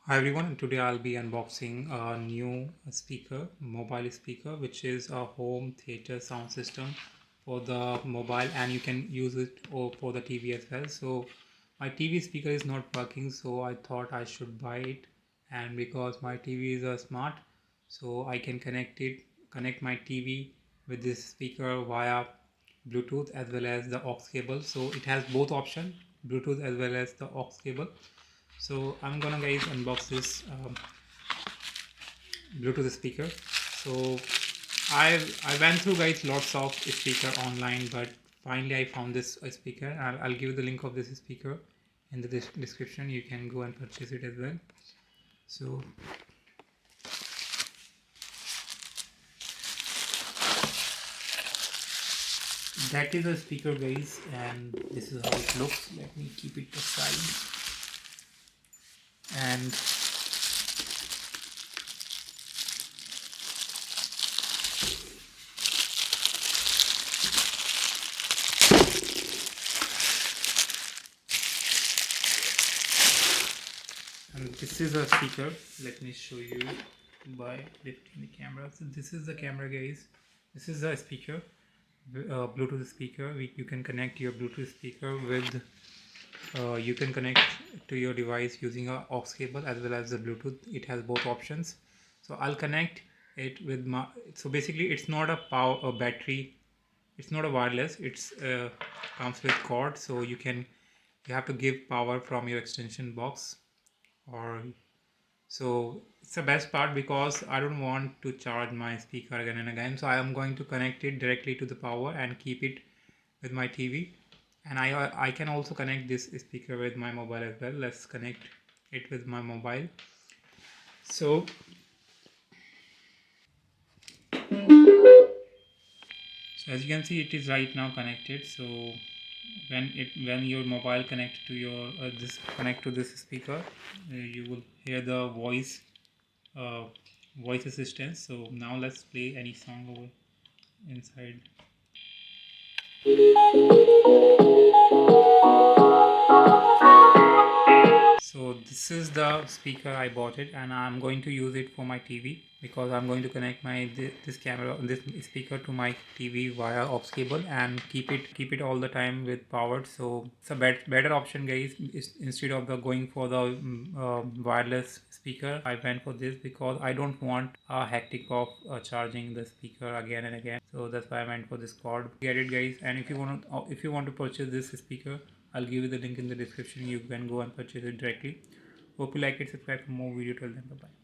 Hi everyone, and today I'll be unboxing a new mobile speaker, which is a home theater sound system for the mobile, and you can use it for the TV as well. So my TV speaker is not working, so I thought I should buy it. And because my TV is a smart, so I can connect my TV with this speaker via Bluetooth as well as the aux cable. So it has both option, Bluetooth as well as the aux cable. So I'm gonna guys unbox this Bluetooth speaker. So I went through guys lots of speaker online, but finally I found this speaker. I'll give you the link of this speaker in the description. You can go and purchase it as well. So that is a speaker guys, and this is how it looks. Let me keep it aside. And this is a speaker. Let me show you by lifting the camera. So this is the camera guys. This is a speaker, Bluetooth speaker. You can connect your Bluetooth speaker with you can connect to your device using a aux cable as well as the Bluetooth. It has both options. So I'll connect it with my, so basically it's not a battery, it's not a wireless, it's comes with cord. So you have to give power from your extension box, or so it's the best part because I don't want to charge my speaker again and again. So I am going to connect it directly to the power and keep it with my TV. And I can also connect this speaker with my mobile as well. Let's connect it with my mobile. So as you can see, it is right now connected. So when your mobile connect to your this connect to this speaker, you will hear the uh, voice assistance. So now let's play any song over inside. So this is the speaker. I bought it and I'm going to use it for my TV because I'm going to connect my this speaker to my TV via aux cable and keep it all the time with powered. So it's a better option guys. Instead of the going for the wireless speaker, I went for this because I don't want a hectic of charging the speaker again and again. So that's why I went for this cord. Get it guys. And if you want to purchase this speaker, I'll give you the link in the description. You can go and purchase it directly. Hope you like it. Subscribe for more video. Till then, bye bye.